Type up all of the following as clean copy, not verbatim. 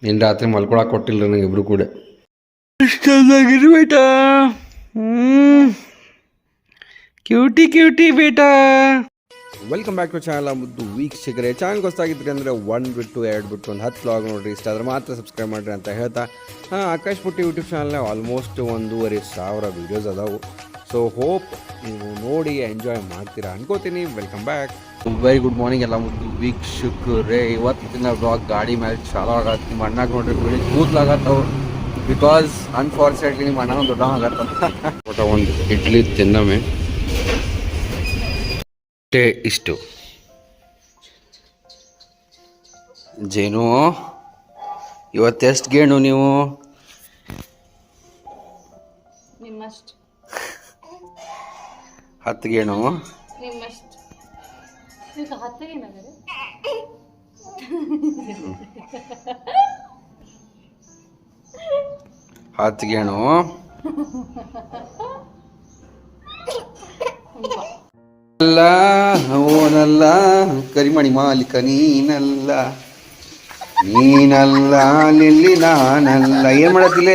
ನಿನ್ನ ರಾತ್ರಿ ಮಲ್ಕೊಳಕ್ಕೆ ಕೊಟ್ಟಿಲ್ಲ ನನಗೆ ಇಬ್ರು ಕೂಡ ಇಷ್ಟದಾಗಿರಿ ಬೇಟಾ. ಕ್ಯೂಟಿ ಕ್ಯೂಟಿ ಬೇಟಾ. ವೆಲ್ಕಮ್ ಬ್ಯಾಕ್ ಟು ಚಾನಲ್ ಮುದ್ದು ವೀಕ್ಷಕರೇ. ಚಾನಲ್ಗೆ ಹೊಸದಾಗಿದ್ರಿ ಅಂದರೆ 1 ಬಿಟ್ಟು 2 ಬಿಟ್ಟು ಒಂದು 10 ವ್ಲಾಗ್ ನೋಡಿರಿ. ಇಷ್ಟ ಆದ್ರೆ ಮಾತ್ರ ಸಬ್ಸ್ಕ್ರೈಬ್ ಮಾಡಿರಿ ಅಂತ ಹೇಳ್ತಾ, ಆಕಾಶ್ ಪುಟ್ಟಿ ಯೂಟ್ಯೂಬ್ ಚಾನಲ್ನ ಆಲ್ಮೋಸ್ಟ್ 1,500 ವೀಡಿಯೋಸ್ ಅದಾವು. ಸೊ ಹೋಪ್ ನೀವು ನೋಡಿ ಎಂಜಾಯ್ ಮಾಡ್ತೀರಾ ಅನ್ಕೋತೀನಿ. Welcome back. Very good morning ಎಲ್ಲ ಮುದ್ದು ವೀಕ್ಷಕರೇ. ಇವತ್ತಿನ ವ್ಲಾಗ್ ಗಾಡಿ ಮೇಲೆ ಚಾಲೋ ಆಗತ್ತೆ. ನಿಮ್ಮ ಅಣ್ಣಗೆ ನೋಡ್ರಿ ಬಿಡಿ ಕೂದ್ಲಾಗತ್ತವು, ಬಿಕಾಸ್ ಅನ್ಫಾರ್ಚುನೇಟ್ಲಿ ನಿಮ್ಮ ಅಣ್ಣನ ದೊಡ್ಡ ಆಗತ್ತ. ಊಟ ಒಂದು ಇಡ್ಲಿ ತಿನ್ನಮೆ ಇಷ್ಟು. ಜೇನು ಇವತ್ತೆಷ್ಟು ಗೇಣು ನೀವು? 10 ಗೇಣು. 10 ಗೇಣು. ಅಲ್ಲ ಅವನಲ್ಲ ಕರಿಮಣಿ ಮಾಲೀಕ ನೀನಲ್ಲ, ನೀನಲ್ಲ ಅಲ್ಲಿ ನಾನಲ್ಲ. ಏನು ಮಾಡತ್ತಿಲ್ಲ?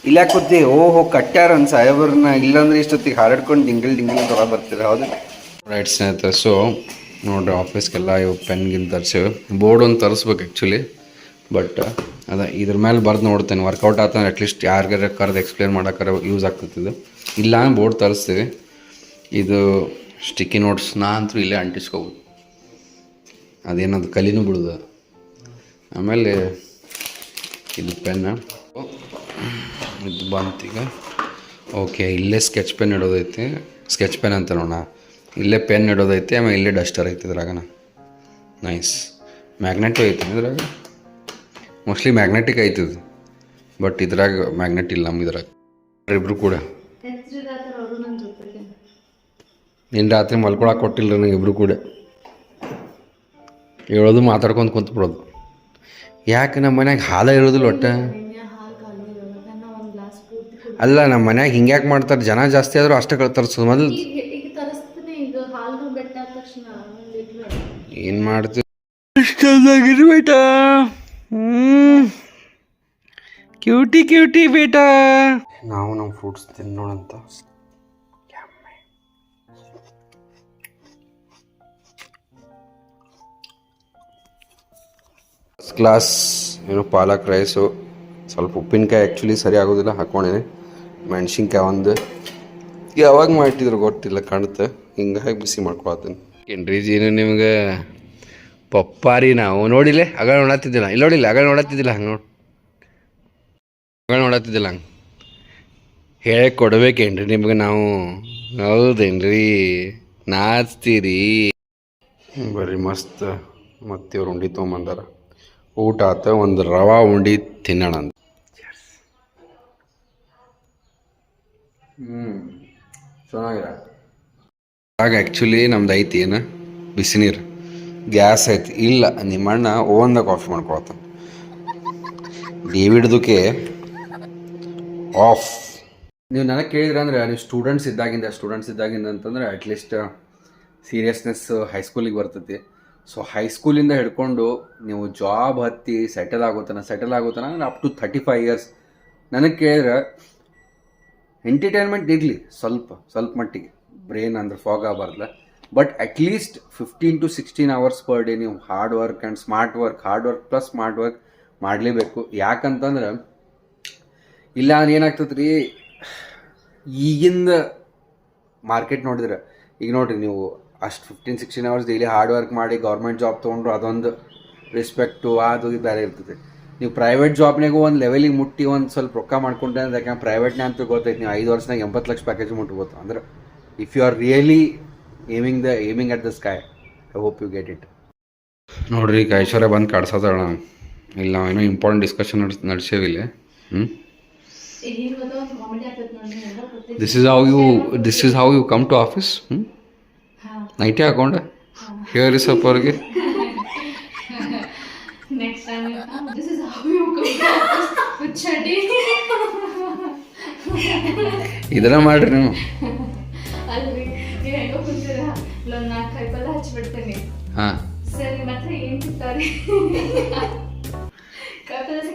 ಇಲ್ಲ ಕೂತಿ. ಓಹೋ ಕಟ್ಟ್ಯಾರ ಸಾಹೇಬ್ರನ್ನ, ಇಲ್ಲಾಂದ್ರೆ ಇಷ್ಟೊತ್ತಿಗೆ ಹಾರಾಡ್ಕೊಂಡು ಡಿಂಗಲ್ ತೊಗೊಳ ಬರ್ತೀರ. ಹೌದು ರೈಟ್ ಸ್ನೇಹಿತರೆ. ಸೊ ನೋಡ್ರಿ ಆಫೀಸ್ಗೆಲ್ಲ ಇವು ಪೆನ್ಗಿನ್ ತರಿಸಿವೆ. ಬೋರ್ಡ್ ಒಂದು ತರಿಸ್ಬೇಕು ಆ್ಯಕ್ಚುಲಿ, ಬಟ್ ಅದ ಇದ್ರ ಮೇಲೆ ಬರ್ದು ನೋಡ್ತೇನೆ. ವರ್ಕೌಟ್ ಆತಂದ್ರೆ ಅಟ್ಲೀಸ್ಟ್ ಯಾರಿಗಾರ ಕರೆದು ಎಕ್ಸ್ಪ್ಲೇನ್ ಮಾಡೋಕ್ಕಾರ ಯೂಸ್ ಆಗ್ತಿದ್ದು. ಇಲ್ಲ ಬೋರ್ಡ್ ತರಿಸ್ತೀವಿ. ಇದು ಸ್ಟಿಕ್ಕಿ ನೋಟ್ಸ್ ನಾ ಅಂತೂ ಇಲ್ಲೇ ಅಂಟಿಸ್ಕೋಬೋದು, ಅದೇನದು ಕಲಿನೂ ಬಿಡೋದು. ಆಮೇಲೆ ಇದು ಪೆನ್ನ ಇದು ಬಂತೀಗ. ಓಕೆ, ಇಲ್ಲೇ ಸ್ಕೆಚ್ ಪೆನ್ ಇಡೋದೈತಿ. ಸ್ಕೆಚ್ ಪೆನ್ ಅಂತ ನೋಡೋಣ. ಇಲ್ಲೇ ಪೆನ್ ಇಡೋದೈತಿ. ಆಮೇಲೆ ಇಲ್ಲೇ ಡಸ್ಟರ್ ಐತಿ ಇದ್ರಾಗನ. ನೈಸ್. ಮ್ಯಾಗ್ನೆಟು ಐತಿ ಇದ್ರಾಗ. ಮೋಸ್ಟ್ಲಿ ಮ್ಯಾಗ್ನೆಟಿಕ್ ಐತಿದು, ಬಟ್ ಇದ್ರಾಗ ಮ್ಯಾಗ್ನೆಟ್ ಇಲ್ಲ ನಮ್ಮ ಇದ್ರಾಗ. ಇಬ್ಬರು ಕೂಡ ನಿನ್ನ ರಾತ್ರಿ ಮಲ್ಕೊಳಕ್ಕೆ ಕೊಟ್ಟಿಲ್ಲ ನನಗೆ ಇಬ್ರು ಕೂಡ. ಹೇಳೋದು ಮಾತಾಡ್ಕೊಂಡು ಕುಂತ್ಬಿಡೋದು. ಯಾಕೆ ನಮ್ಮ ಮನ್ಯಾಗ ಹಾಲ ಇರೋದಿಲ್ಲ ಒಟ್ಟು? ಅಲ್ಲ ನಮ್ಮ ಮನ್ಯಾಗ ಹಿಂಗ್ಯಾಕೆ ಮಾಡ್ತಾರೆ? ಜನ ಜಾಸ್ತಿ ಆದರೂ ಅಷ್ಟೇ ತರಿಸೋದು. ಮೊದಲು ಏನು ಮಾಡ್ತೀವಿ? ಇಷ್ಟದಾಗಿರಿ ಬೇಟಾ. ಕ್ಯೂಟಿ ಕ್ಯೂಟಿ ಬೇಟಾ. ನಾವು ನಮ್ಮ ಫ್ರೂಟ್ಸ್ ತಿನ್ನೋಣಂತ. ಕ್ಲಾಸ್ ಏನು ಪಾಲಕ್ ರೈಸು, ಸ್ವಲ್ಪ ಉಪ್ಪಿನಕಾಯಿ ಆ್ಯಕ್ಚುಲಿ ಸರಿ ಆಗೋದಿಲ್ಲ ಹಾಕ್ಕೊಂಡೇನೆ. ಮೆಣ್ಸಿನ್ಕಾಯಿ ಒಂದು ಯಾವಾಗ ಮಾಡಿಟ್ಟಿದ್ರು ಗೊತ್ತಿಲ್ಲ, ಕಾಣುತ್ತೆ. ಹಿಂಗಾಗಿ ಬಿಸಿ ಮಾಡ್ಕೊಳತ್ತೀನಿ. ಏನ್ರಿ ಜೀನು ನಿಮ್ಗೆ ಪಪ್ಪಾರಿ ನಾವು ನೋಡಿಲ್ಲ ಆಗ ನೋಡತ್ತಿದ್ದಿಲ್ಲ. ಇಲ್ಲಿ ನೋಡಿಲ್ಲ ಆಗ ನೋಡತ್ತಿದ್ದಿಲ್ಲ. ಹಂಗೆ ನೋಡತ್ತಿದ್ದಿಲ್ಲ. ಹಂಗೆ ಹೇಳಿ ಕೊಡ್ಬೇಕೇನ್ರಿ ನಿಮ್ಗೆ ನಾವು? ಹೌದೇನ್ರಿ? ನಾಚ್ತೀರಿ ಬರ್ರಿ. ಮಸ್ತ್ ಮತ್ತೆ ಇವ್ರು ಉಂಡಿ ತೊಗೊಂಬಂದಾರ. ಊಟ ಆತ. ಒಂದು ರವಾ ಉಂಡಿ ತಿನ್ನೋಣ ಅಂತ. ಚೆನ್ನಾಗಿದೆ. ಆಗ ಆ್ಯಕ್ಚುಲಿ ನಮ್ದು ಐತಿ ಏನು ಬಿಸಿ ನೀರು, ಗ್ಯಾಸ್ ಐತಿ. ಇಲ್ಲ ನಿಮ್ಮಣ್ಣ ಓವನ್ದಾಗ ಕಾಫಿ ಮಾಡ್ಕೊಳತ್ತ. ಡೇವಿಡ್ದಕ್ಕೆ ಆಫ್. ನೀವು ನನಗೆ ಕೇಳಿದ್ರೆ ಅಂದರೆ ನೀವು ಸ್ಟೂಡೆಂಟ್ಸ್ ಇದ್ದಾಗಿಂದ ಅಂತಂದರೆ ಅಟ್ಲೀಸ್ಟ್ ಸೀರಿಯಸ್ನೆಸ್ ಹೈಸ್ಕೂಲಿಗೆ ಬರ್ತೈತಿ. ಸೊ ಹೈಸ್ಕೂಲಿಂದ ಹಿಡ್ಕೊಂಡು ನೀವು ಜಾಬ್ ಹತ್ತಿ ಸೆಟಲ್ ಆಗೋತನ ಅಂದರೆ ಅಪ್ ಟು 35 ಇಯರ್ಸ್. ನನಗೆ ಕೇಳಿದ್ರೆ ಎಂಟರ್ಟೈನ್ಮೆಂಟ್ ಇರಲಿ ಸ್ವಲ್ಪ ಮಟ್ಟಿಗೆ, ಬ್ರೈನ್ ಅಂದ್ರೆ ಫಾಗ್ ಆಗಬಾರ್ದಲ್ಲ. But at least 15 to 16 hours per day ನೀವು hard work and smart work plus smart work ಮಾಡಲೇಬೇಕು. ಯಾಕಂತಂದ್ರೆ ಇಲ್ಲ ಅಂದ್ರೆ ಏನಾಗ್ತದೆ ರೀ, ಈಗಿಂದ ಮಾರ್ಕೆಟ್ ನೋಡಿದ್ರೆ, ಈಗ ನೋಡಿರಿ ನೀವು ಅಷ್ಟು 15-16 hours ಡೈಲಿ ಹಾರ್ಡ್ ವರ್ಕ್ ಮಾಡಿ ಗೌರ್ಮೆಂಟ್ ಜಾಬ್ ತೊಗೊಂಡ್ರು ಅದೊಂದು ರೆಸ್ಪೆಕ್ಟು ಅದು ಬೇರೆ ಇರ್ತದೆ. ನೀವು ಪ್ರೈವೇಟ್ ಜಾಬ್ನಾಗೂ ಒಂದು ಲೆವೆಲಿಗೆ ಮುಟ್ಟಿ ಒಂದು ಸ್ವಲ್ಪ ರೊಕ್ಕ ಮಾಡ್ಕೊಂಡೆ ಅಂದ್ರೆ, ಯಾಕಂದ್ರೆ ಪ್ರೈವೇಟ್ನೇ ಅಂತ ಗೊತ್ತೈತೆ ನೀವು 5 ವರ್ಷನಾಗ 80 ಲಕ್ಷ ಪ್ಯಾಕೇಜ್ ಮುಟ್ಬೋದು. ಅಂದ್ರೆ if you are really aiming at the sky, I hope you get it. ನೋಡ್ರಿ ಈಗ ಐಶ್ವರ್ಯ ಬಂದು ಕಾಡ್ಸೋದಳ. ಇಲ್ಲ ಏನೋ ಇಂಪಾರ್ಟೆಂಟ್ ಡಿಸ್ಕಷನ್ ನಡೆಸೇವಿಲ್ಲ. This is how you come to office. ನೈಟೇ ಹಾಕೊಂಡೆ ಹೇಳಿ ಸ್ವಲ್ಪ ಅವ್ರಿಗೆ. ಇದನ್ನ ಮಾಡ್ರಿ ನೀವು. ಹಾಂ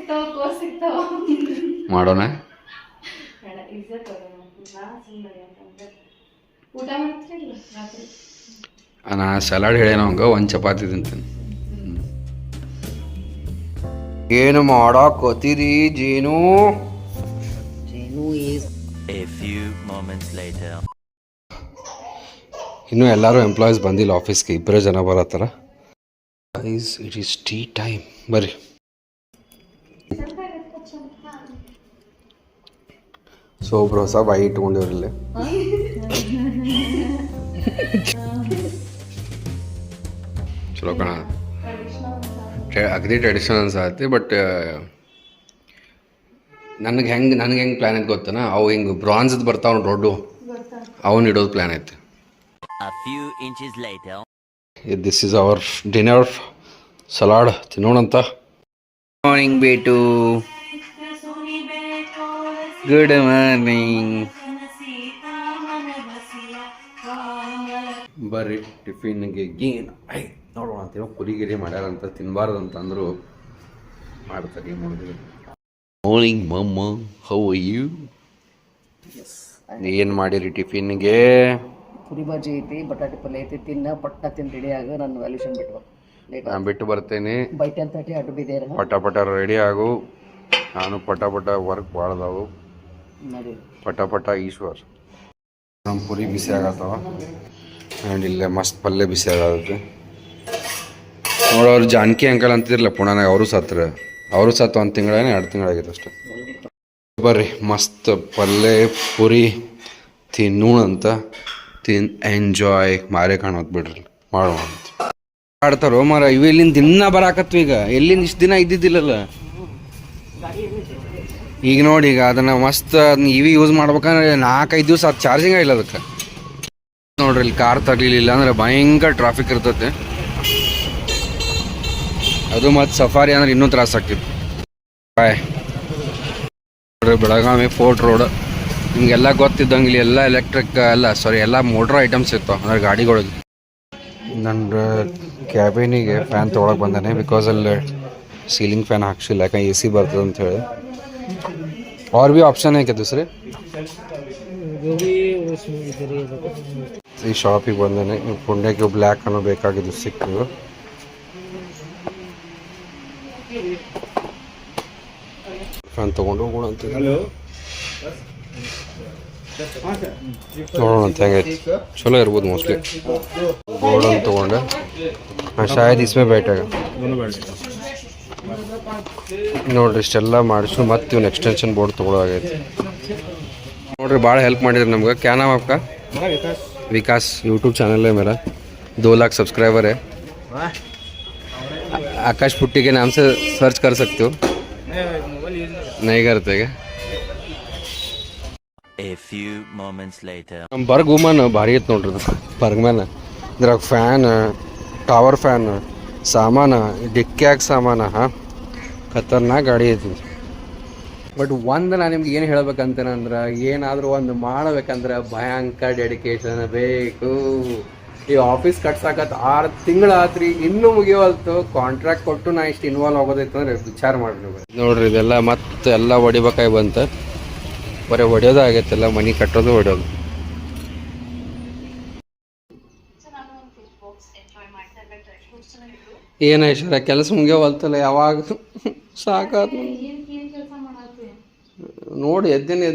ಸಿಗ್ತಾವ ಕೋಸ್ ಸಿಗ್ತಾವ ಮಾಡೋಣ. ಊಟ ಮಾಡ್ತಿರಲ್ಲ ರಾತ್ರಿ. ನಾ ಸಲಾಡ್ ಹೇಳೇನ ಅವಂಗ, ಒಂದು ಚಪಾತಿ ತಿಂತೀನಿ. ಏನು ಮಾಡಾಕೋತೀರಿ ಜೇನು? A few moments later. ಇನ್ನೂ ಎಲ್ಲರೂ ಎಂಪ್ಲಾಯೀಸ್ ಬಂದಿಲ್ಲ ಆಫೀಸ್ಗೆ, ಇಬ್ಬರೇ ಜನ ಬರತ್ತಾರ. ಇಟ್ ಈಸ್ ಟೀ ಟೈಮ್, ಬರ್ರಿ. ಸೊ ಒಬ್ರು ಹೊಸ ಬಾಯಿ ಇಟ್ಕೊಂಡಿವ್ರಲ್ಲಿ. ಚಲೋ ಕಣ, ಅಗದಿ ಟ್ರೆಡಿಷನಲ್ ಅನ್ಸತ್ತೆ. ಬಟ್ ನನಗೆ ಹೆಂಗೆ ಪ್ಲ್ಯಾನ್ ಐತೆ ಗೊತ್ತನ, ಅವು ಹಿಂಗೆ ಬ್ರಾನ್ಸ್ದು ಬರ್ತಾವ ದೊಡ್ಡ, ಅವನ್ನ ಇಡೋದು ಪ್ಲ್ಯಾನ್ ಐತೆ. A few inches later. This is our dinner salad, ತಿನ್ನೋಣಂತ. ಮಾರ್ನಿಂಗ್ ಬೇಟು, ಗುಡ್ ಮಾರ್ನಿಂಗ್. ಬರ್ರಿ ಟಿಫಿನ್ಗೆ ಏನು ನೋಡೋಣ ಅಂತೀನೋ, ಕುರಿಗಿರಿ ಮಾಡ್ಯಾರಂತ, ತಿನ್ನಬಾರ್ದಂತ ಅಂದರು, ಮಾಡ್ತಾರೆ. ಏನು ಮಾಡಿದ್ವಿ? ಮಾರ್ನಿಂಗ್ ಮಮ್ಮ, ಹೌ ಆರ್ ಯು? ಏನು ಮಾಡಿರಿ ಟಿಫಿನ್ಗೆ? ಪುರಿ ಬಾಜಿ ಐತಿ, ಬಟಾಟೆ ಪಲ್ಯ ಐತಿ, ತಿನ್ನ ಪಟ್ಟ ತಿಂದು ರೆಡಿ ಆಗ ನಾನು ವ್ಯಾಲ್ಯೂಷನ್ ನಾನು ಬಿಟ್ಟು ಬರ್ತೇನೆ. ಬೈ 10:30 ಅಡ್ಡು ಬಿದ್ದೇರ ಪಟ ರೆಡಿ ಆಗು. ನಾನು ಪಟ ವರ್ಕ್ ಭಾಳದಾವು. ಪಟ ಈಶ್ವರ್ ನಮ್ಮ ಪುರಿ ಬಿಸಿ ಆಗತ್ತವ. ಆ್ಯಂಡ್ ಇಲ್ಲೇ ಮಸ್ತ್ ಪಲ್ಯ ಬಿಸಿ ಆಗತ್ತೆ. ನೋಡೋರು ಜಾನಕಿ ಅಂಕಲ್ ಅಂತಿದ್ರಲ್ಲ ಪುಣಾನಾಗ, ಅವರು ಸತ್ತು 1 ತಿಂಗಳೇನೆ 2 ತಿಂಗಳಾಗಿತ್ತು ಅಷ್ಟೆ. ಬರ್ರಿ ಮಸ್ತ್ ಪಲ್ಯ ಪುರಿ ತಿನ್ನೋಣಂತ. ಎಂಜಾಯ್ ಮಾರೇ ಕಾಣೋದು ಬಿಡ್ರಿ, ಮಾಡೋಣ ಅಂತ ಆಡ್ತಾರೋ ಮಾರ. ಇವು ಇಲ್ಲಿಂದ ದಿನ ಬರಾಕತ್ವ, ಈಗ ಎಲ್ಲಿಂದ ಇಷ್ಟು ದಿನ ಇದ್ದಿದ್ದಿಲ್ಲಲ್ಲ. ಈಗ ನೋಡಿ, ಈಗ ಅದನ್ನು ಮಸ್ತ್ ಅದನ್ನ ಇವಿ ಯೂಸ್ ಮಾಡ್ಬೇಕಂದ್ರೆ 4-5 ದಿವಸ ಅದು ಚಾರ್ಜಿಂಗ್ ಇಲ್ಲ ಅದಕ್ಕೆ. ನೋಡ್ರಿ ಇಲ್ಲಿ ಕಾರ್ ತರಲಿಲ್ಲ ಅಂದ್ರೆ ಭಯಂಕರ ಟ್ರಾಫಿಕ್ ಇರ್ತೈತೆ. ಅದು ಮತ್ತು ಸಫಾರಿ ಅಂದ್ರೆ ಇನ್ನೂ ತ್ರಾಸ ಆಗ್ತಿತ್ತು. ಬಾಯ್ ನೋಡ್ರಿ, ಬೆಳಗಾವಿ ಫೋರ್ಟ್ ರೋಡ್. ಹಿಂಗೆಲ್ಲ ಗೊತ್ತಿದ್ದಂಗೆ ಇಲ್ಲಿ ಎಲ್ಲ ಎಲೆಕ್ಟ್ರಿಕ್ ಎಲ್ಲ ಮೋಟ್ರ್ ಐಟಮ್ಸ್ ಇರ್ತಾವೆ, ಅಂದ್ರೆ ಗಾಡಿಗಳಿಗೆ. ನನ್ನ ಕ್ಯಾಬಿನಿಗೆ ಫ್ಯಾನ್ ತೊಗೊಳಕ್ಕೆ ಬಂದಾನೆ, ಬಿಕಾಸ್ ಅಲ್ಲಿ ಸೀಲಿಂಗ್ ಫ್ಯಾನ್ ಹಾಕ್ಸಿಲ್ಲ, ಯಾಕಂದ್ರೆ AC ಬರ್ತದೆ ಅಂತ ಹೇಳಿ. और भी ऑप्शन है क्या दूसरे? ಈ ಶಾಪಿಗೆ ಬಂದೇನೆ. ಪುಣ್ಯಕ್ಕೆ ಬ್ಲ್ಯಾಕ್ ಅನ್ನೋ ಬೇಕಾಗಿದ್ದು ಸಿಕ್ಕಿದ್ರು. ಫ್ಯಾನ್ ತೊಗೊಂಡು ಹೋಗೋಣ ಅಂತ ನೋಡೋಣ ಅಂತ ಹೆಂಗೈತಿ. ಚಲೋ ಇರ್ಬೋದು ಮೋಸ್ಟ್ಲಿ. ಬೋರ್ಡನ್ನು ತೊಗೊಂಡೆ. ಶಾಯದ್ ಇಸ್ಮೇ ಬೇಟಾಗ ನೋಡ್ರಿ, ಇಷ್ಟೆಲ್ಲ ಮಾಡಿಸು ಮತ್ತೆ ಇವ್ನು ಎಕ್ಸ್ಟೆನ್ಷನ್ ಬೋರ್ಡ್ ತೊಗೊಳಾಗೈತಿ. ನೋಡ್ರಿ ಭಾಳ ಹೆಲ್ಪ್ ಮಾಡಿದ್ರಿ ನಮ್ಗೆ. ಕ್ಯಾ ನಾಮ್ आपका? विकास. यूट्यूब चैनल है मेरा, 2 लाख सब्सक्राइबर है. आकाश पुट्टी के नाम से सर्च कर सकते हो. नहीं करते क्या? A few moments later. ನಮ್ಮ ಬರ್ಗ್ ವುಮನ್ ಭಾರಿ ಐತೆ ನೋಡ್ರಿ. ಬರ್ಗ್ ಮ್ಯಾನ ಇದ್ರಾಗ ಫ್ಯಾನ್, ಟವರ್ ಫ್ಯಾನ್, ಸಾಮಾನ, ಡಿಕ್ಕ್ಯಾಗ ಸಾಮಾನ, ಖತರ್ನಾಕ್ ಗಾಡಿ ಐತಿ. ಬಟ್ ಒಂದು ನಾನು ನಿಮ್ಗೆ ಏನು ಹೇಳ್ಬೇಕಂತೇನಂದ್ರೆ, ಏನಾದರೂ ಒಂದು ಮಾಡ್ಬೇಕಂದ್ರೆ ಭಯಂಕರ ಡೆಡಿಕೇಶನ್ ಬೇಕು. ಈ ಆಫೀಸ್ ಕಟ್ಸಾಕತ್ 6 ತಿಂಗಳಾತ್ರಿ, ಇನ್ನೂ ಮುಗಿಯವಲ್ತು. ಕಾಂಟ್ರಾಕ್ಟ್ ಕೊಟ್ಟು ನಾ ಇಷ್ಟು ಇನ್ವಾಲ್ವ್ ಆಗೋದೈತೆ ಅಂದ್ರೆ ವಿಚಾರ ಮಾಡ್ರಿ. ನೋಡ್ರಿ ಇದೆಲ್ಲ ಮತ್ತೆ ಎಲ್ಲ ಹೊಡಿಬೇಕಾಗಿ ಬಂತ. ಬರೀ ಹೊಡೆಯೋದು ಆಗೈತೆಲ್ಲ, ಮನೆ ಕಟ್ಟೋದು ಹೊಡೆಯೋದು. ಏನ ಐಶ್ವರ್ಯ, ಕೆಲಸ ಮುಗಿಯವಲ್ತಲ್ಲ, ಯಾವಾಗ ಸಾಕಾತ್ ನೋಡಿ. ಎದ್ದೇನೆ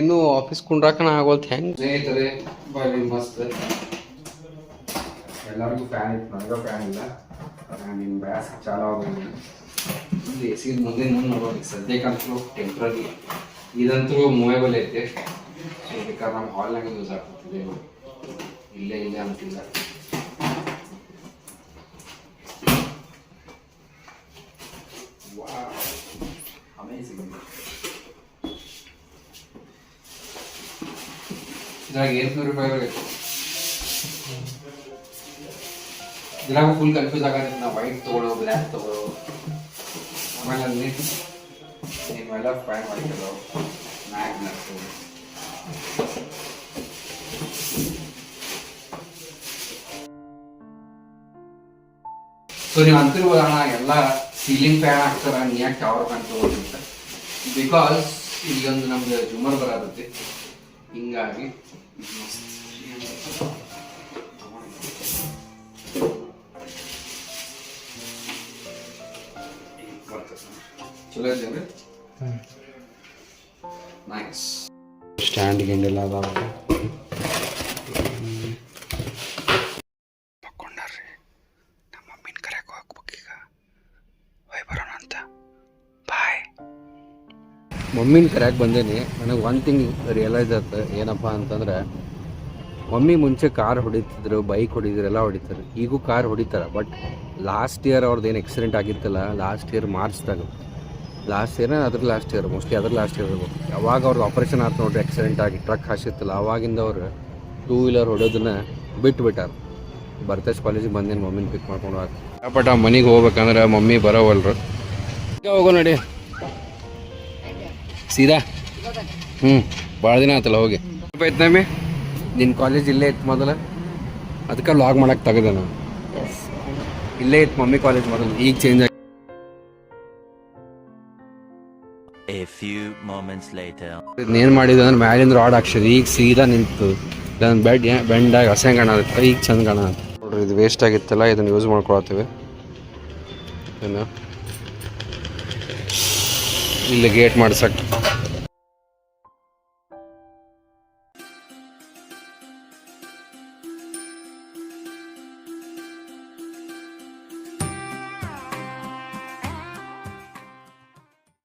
ಇನ್ನೂ ಆಫೀಸ್ ಕುಂಡ್ರಾಕನ ಆಗೋಲ್ತು. ಹೆಂಗೆ ಸ್ನೇಹಿತರೆ, ಬಾರಿ ಮಸ್ತ್. ಎಲ್ಲರಿಗೂ ಫ್ಯಾನ್ ಇತ್ತು, ನನಗೆ ಫ್ಯಾನ್ ಇಲ್ಲ. ನಿಮ್ಮ ಬ್ಯಾಸ್ ಚಾಲು ಆಗೋದು. AC ಮುಂದೆ ನೋಡೋದು ಸದ್ಯಕ್ಕಂತೂ ಟೆಂಪ್ರರಿ. ಇದಂತೂ ಮೂವೇಬಲ್ ಐತೆ. ಸೊ ಬೇಕಾದ್ರೆ ನಮ್ಮ ಹಾಲ್ನಾಗ ಯೂಸ್ ಆಗ್ತದೆ, ಇಲ್ಲೇ ಅಂತಿಲ್ಲ. ಇದ್ರಾಗ ಏರ್ ಪ್ಯೂರಿಫೈಯರ್ ಐತೆ. ಇದ್ರಾಗ ಫುಲ್ ಕನ್ಫ್ಯೂಸ್ ಆಗತ್ತೆ, ನಾವು ವೈಟ್ ತೊಗೊಳ್ಳೋ ಬ್ಲ್ಯಾಕ್ ತೊಗೊಳ್ಳೋ. ಆಮೇಲೆ ಅಲ್ಲಿ ನೀವೆಲ್ಲ ಫ್ರೈ ಮಾಡಿಕೊಳ್ಳೋ ಮ್ಯಾಗ್ ಬ್ಲ್ಯಾಕ್ ತೊಗೊಳ್ಳೋ. ಸೊ ನೀವು ಅಂತಿರ್ಬೋದಣ್ಣ ಎಲ್ಲ ಸೀಲಿಂಗ್ ಫ್ಯಾನ್ ಹಾಕ್ತಾರ ನೀ ಯಾಕೆ ಟವರ್ ಫ್ಯಾನ್ ತೊಗೊಂಡಿಂತ ಬಿಕಾಸ್ ಇಲ್ಲೊಂದು ನಮ್ದು ಜುಮರ್ ಬರತೈತಿ ಹಿಂಗಾಗಿ ಚಲೋ ಐತೆ ನೈಸ್ ಸ್ಟ್ಯಾಂಡ್ ಗಿಂಡೆಲ್ಲ ಅದಾವ ಮಕ್ಕೊಂಡಾರ್ರಿ ನಮ್ಮ ಮಮ್ಮಿನ ಕರೆಯಕ್ಕೆ ಹೋಗ್ಬೇಕೀಗ ಹೋಯ್ ಬರೋಣ ಅಂತ ಬಾಯ್ ಮಮ್ಮಿನ ಕರೆಯಕ್ಕೆ ಬಂದೇನಿ ನನಗೆ ಒಂದು ಥಿಂಗ್ ರಿಯಲೈಸ್ ಆಯ್ತು ಏನಪ್ಪ ಅಂತಂದ್ರೆ ಮಮ್ಮಿ ಮುಂಚೆ ಕಾರ್ ಹೊಡಿತಿದ್ರು ಬೈಕ್ ಹೊಡಿದ್ರು ಎಲ್ಲ ಹೊಡಿತಾರೆ ಈಗೂ ಕಾರ್ ಹೊಡಿತಾರೆ ಬಟ್ ಲಾಸ್ಟ್ ಇಯರ್ ಅವ್ರದ್ದು ಏನು ಆಕ್ಸಿಡೆಂಟ್ ಆಗಿತ್ತಲ್ಲ ಲಾಸ್ಟ್ ಇಯರ್ ಮಾರ್ಚ್ದಾಗ ಲಾಸ್ಟ್ ಇಯರ್ ಮೋಸ್ಟ್ಲಿ ಅದ್ರ ಲಾಸ್ಟ್ ಇಯರ್ ಇರ್ಬೇಕು ಯಾವಾಗ ಅವ್ರದ್ದು ಆಪ್ರೇಷನ್ ಆಯ್ತು ನೋಡ್ರಿ ಆಕ್ಸಿಡೆಂಟ್ ಆಗಿ ಟ್ರಕ್ ಹಾಸಿತ್ತಲ್ಲ ಅವಾಗಿಂದ ಅವ್ರು 2 ವೀಲರ್ ಹೊಡೋದನ್ನ ಬಿಟ್ಟಾರ ಬರ್ತೇಜ್ ಕಾಲೇಜಿಗೆ ಬಂದೇನು ಮಮ್ಮಿನ ಪಿಕ್ ಮಾಡ್ಕೊಂಡು ಹೋಗಿ ಬಟ್ ಆ ಮನೆಗೆ ಹೋಗ್ಬೇಕಂದ್ರೆ ಮಮ್ಮಿ ಬರೋವಲ್ರು ಹೋಗೋ ನೋಡಿ ಸೀದಾ ಭಾಳ ದಿನ ಆಯ್ತಲ್ಲ ಹೋಗಿ ಆಯ್ತು ನಮ್ಮಿ ನಿನ್ನ ಕಾಲೇಜ್ ಇಲ್ಲೇ ಇತ್ತು ಮೊದಲು ಅದಕ್ಕೆ ಲಾಗ್ ಮಾಡಕ್ಕೆ ತೆಗೆದೆ ನಾನು ಇಲ್ಲೇ ಇತ್ತು ಮಮ್ಮಿ ಕಾಲೇಜ್ ಮೊದಲು ಈಗ ಚೇಂಜ್ ಆಗಿ A few moments later. ಏನು ಮಾಡಿದೆ ಅಂದ್ರೆ ಮ್ಯಾಲಿಂದ ರಾಡ್ ಹಾಕ್ಸಿದೆ ಈಗ ಸೀದಾ ನಿಂತು ನನ್ನ ಬೆಂಡಾಗಿ ಹಸಂಗೆ ಕಾಣತ್ತೆ ಈಗ ಚಂದ ಕಾಣತ್ತೆ ನೋಡ್ರಿ ಇದು ವೇಸ್ಟ್ ಆಗಿತ್ತಲ್ಲ ಇದನ್ನು ಯೂಸ್ ಮಾಡ್ಕೊಳತ್ತೀವಿ ಇದನ್ನು ಇಲ್ಲಿ ಗೇಟ್ ಮಾಡ್ಸಕ್ಕೆ